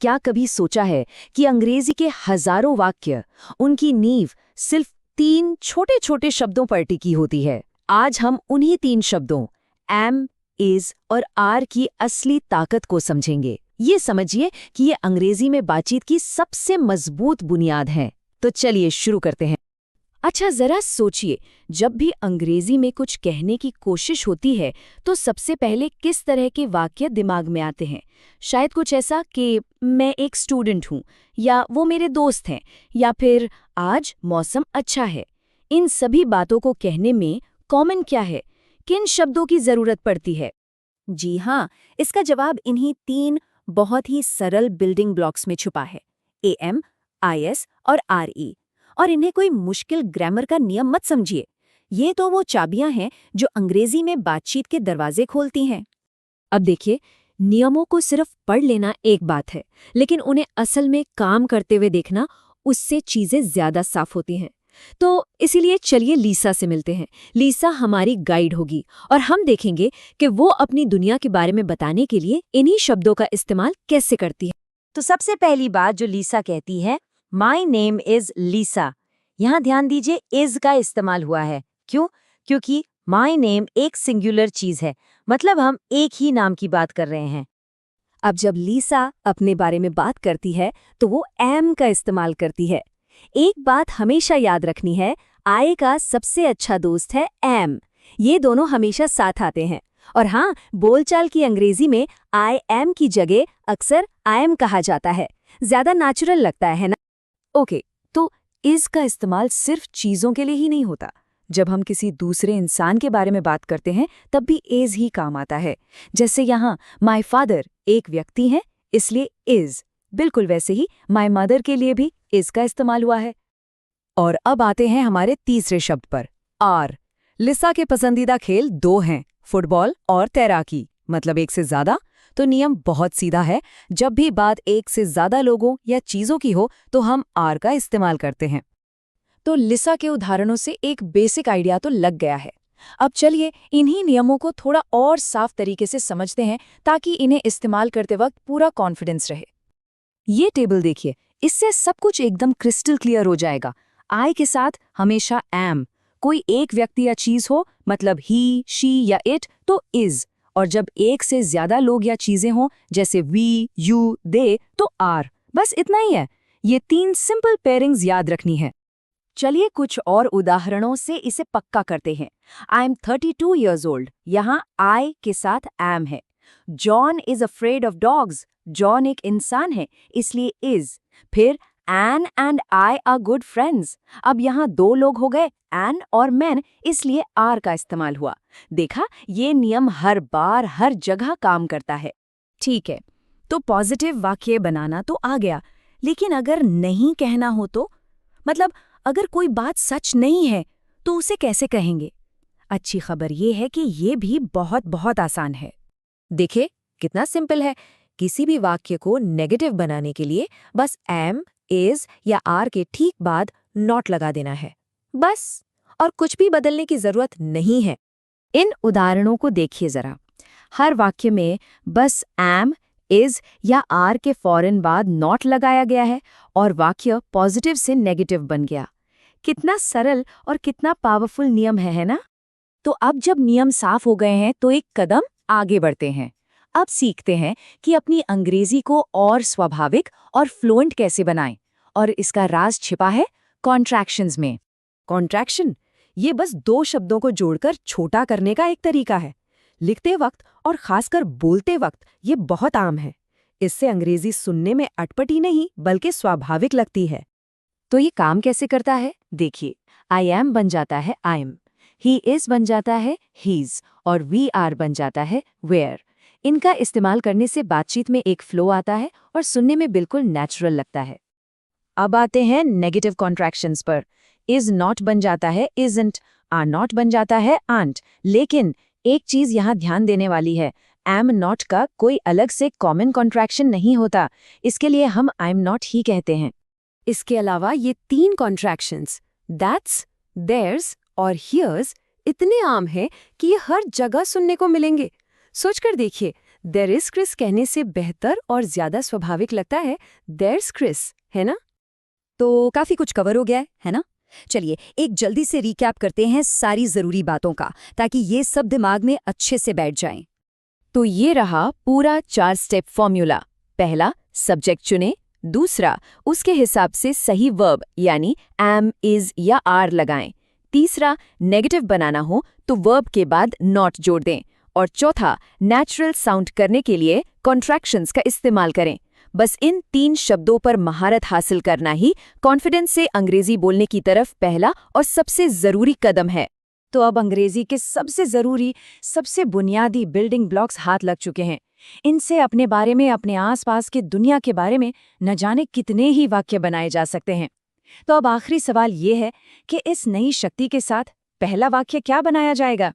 क्या कभी सोचा है कि अंग्रेजी के हजारों वाक्य, उनकी नींव सिर्फ 3 छोटे-छोटे शब्दों पर टिकी होती है। आज हम उन्हीं 3 शब्दों एम, इज और आर की असली ताकत को समझेंगे। ये समझिए कि ये अंग्रेजी में बातचीत की सबसे मजबूत बुनियाद है। तो चलिए शुरू करते हैं। अच्छा, जरा सोचिए, जब भी अंग्रेजी में कुछ कहने की कोशिश होती है तो सबसे पहले किस तरह के वाक्य दिमाग में आते हैं? शायद कुछ ऐसा कि मैं एक स्टूडेंट हूँ, या वो मेरे दोस्त हैं, या फिर आज मौसम अच्छा है। इन सभी बातों को कहने में कॉमन क्या है? किन शब्दों की जरूरत पड़ती है? जी हाँ, इसका जवाब इन्हीं 3 बहुत ही सरल बिल्डिंग ब्लॉक्स में छुपा है, एएम, आईएस और आरई। और इन्हें कोई मुश्किल ग्रामर का नियम मत समझिए। ये तो वो चाबियां हैं जो अंग्रेजी में बातचीत के दरवाजे खोलती हैं। अब देखिए, नियमों को सिर्फ पढ़ लेना एक बात है, लेकिन उन्हें असल में काम करते हुए देखना, उससे चीजें ज्यादा साफ होती हैं। तो इसीलिए चलिए लीसा से मिलते हैं। लीसा हमारी गाइड होगी और हम देखेंगे कि वो अपनी दुनिया के बारे में बताने के लिए इन्हीं शब्दों का इस्तेमाल कैसे करती है। तो सबसे पहली बात जो लीसा कहती है, माई नेम इज लीसा। यहाँ ध्यान दीजिए, इज का इस्तेमाल हुआ है। क्यों? क्योंकि माई नेम एक सिंगुलर चीज है, मतलब हम एक ही नाम की बात कर रहे हैं। अब जब लीसा अपने बारे में बात करती है तो वो एम का इस्तेमाल करती है। एक बात हमेशा याद रखनी है, आई का सबसे अच्छा दोस्त है एम। ये दोनों हमेशा साथ आते हैं। और हाँ, बोलचाल की अंग्रेजी में आई एम की जगह अक्सर आई एम कहा जाता है। ज्यादा नेचुरल लगता है ना? ओके, तो इज का इस्तेमाल सिर्फ चीजों के लिए ही नहीं होता। जब हम किसी दूसरे इंसान के बारे में बात करते हैं तब भी इज ही काम आता है। जैसे यहाँ माई फादर एक व्यक्ति है, इसलिए इज। बिल्कुल वैसे ही माई मदर के लिए भी इज का इस्तेमाल हुआ है। और अब आते हैं हमारे तीसरे शब्द पर, आर। लिसा के पसंदीदा खेल 2 हैं, फुटबॉल और तैराकी, मतलब एक से ज्यादा। तो नियम बहुत सीधा है, जब भी बात एक से ज्यादा लोगों या चीजों की हो तो हम आर का इस्तेमाल करते हैं। तो लिसा के उदाहरणों से एक बेसिक आइडिया तो लग गया है। अब चलिए इन्हीं नियमों को थोड़ा और साफ तरीके से समझते हैं, ताकि इन्हें इस्तेमाल करते वक्त पूरा कॉन्फिडेंस रहे। ये टेबल देखिए, इससे सब कुछ एकदम क्रिस्टल क्लियर हो जाएगा। आई के साथ हमेशा एम, कोई एक व्यक्ति या चीज हो, मतलब ही, शी या इट, तो इज। और जब एक से ज्यादा लोग या चीजें हों, जैसे वी, यू, दे, तो आर। बस इतना ही है। ये 3 सिंपल पेयरिंग्स याद रखनी है। चलिए कुछ और उदाहरणों से इसे पक्का करते हैं। आई एम 32 years old, यहाँ आई के साथ एम है। John is afraid of dogs, John एक इंसान है, इसलिए इज। फिर N and I are good friends, अब यहाँ 2 लोग हो गए, एन और मैन, इसलिए आर का इस्तेमाल हुआ। देखा, ये नियम हर बार हर जगह काम करता है। ठीक है, तो पॉजिटिव वाक्य बनाना तो आ गया, लेकिन अगर नहीं कहना हो तो, मतलब अगर कोई बात सच नहीं है तो उसे कैसे कहेंगे? अच्छी खबर ये है कि ये भी बहुत बहुत आसान है। देखिए कितना सिंपल है। किसी भी वाक्य को नेगेटिव बनाने के लिए बस एम, इज या आर के ठीक बाद नॉट लगा देना है, बस। और कुछ भी बदलने की जरूरत नहीं है। इन उदाहरणों को देखिए जरा। हर वाक्य में बस एम, इज या आर के फौरन बाद नॉट लगाया गया है और वाक्य पॉजिटिव से नेगेटिव बन गया। कितना सरल और कितना पावरफुल नियम है ना? तो अब जब नियम साफ हो गए हैं तो एक कदम आगे बढ़ते हैं। अब सीखते हैं कि अपनी अंग्रेजी को और स्वाभाविक और फ्लुएंट कैसे बनाएं। और इसका राज छिपा है कॉन्ट्रैक्शंस में। कॉन्ट्रैक्शन, ये बस 2 शब्दों को जोड़कर छोटा करने का एक तरीका है। लिखते वक्त और खासकर बोलते वक्त ये बहुत आम है। इससे अंग्रेजी सुनने में अटपटी नहीं बल्कि स्वाभाविक लगती है। तो ये काम कैसे करता है? देखिए, आई एम बन जाता है आई एम, ही इज बन जाता है हीज, और वी आर बन जाता है वेयर। इनका इस्तेमाल करने से बातचीत में एक फ्लो आता है और सुनने में बिल्कुल नेचुरल लगता है। अब आते हैं नेगेटिव कॉन्ट्रैक्शंस पर। इज नॉट बन जाता है इजंट, आर नॉट बन जाता है आंट। लेकिन एक चीज यहाँ ध्यान देने वाली है, एम नॉट का कोई अलग से कॉमन कॉन्ट्रैक्शन नहीं होता। इसके लिए हम आई एम नॉट ही कहते हैं। इसके अलावा ये 3 कॉन्ट्रैक्शंस, दैट्स, देयर्स और हियर्स, इतने आम हैं कि ये हर जगह सुनने को मिलेंगे। सोचकर देखिए, देयर इज क्रिस कहने से बेहतर और ज्यादा स्वाभाविक लगता है देयर इज क्रिस, है ना? तो काफी कुछ कवर हो गया है ना? चलिए एक जल्दी से रिकैप करते हैं सारी जरूरी बातों का, ताकि ये सब दिमाग में अच्छे से बैठ जाएं। तो ये रहा पूरा 4 स्टेप फॉर्मूला। पहला, सब्जेक्ट चुनें। दूसरा, उसके हिसाब से सही वर्ब यानी एम, इज या आर लगाएं। तीसरा, नेगेटिव बनाना हो तो वर्ब के बाद नॉट जोड़ दें। और चौथा, नेचुरल साउंड करने के लिए कॉन्ट्रैक्शंस का इस्तेमाल करें। बस इन 3 शब्दों पर महारत हासिल करना ही कॉन्फिडेंस से अंग्रेजी बोलने की तरफ पहला और सबसे जरूरी कदम है। तो अब अंग्रेजी के सबसे जरूरी, सबसे बुनियादी बिल्डिंग ब्लॉक्स हाथ लग चुके हैं। इनसे अपने बारे में, अपने आसपास की दुनिया के बारे में न जाने कितने ही वाक्य बनाए जा सकते हैं। तो अब आखिरी सवाल ये है कि इस नई शक्ति के साथ पहला वाक्य क्या बनाया जाएगा?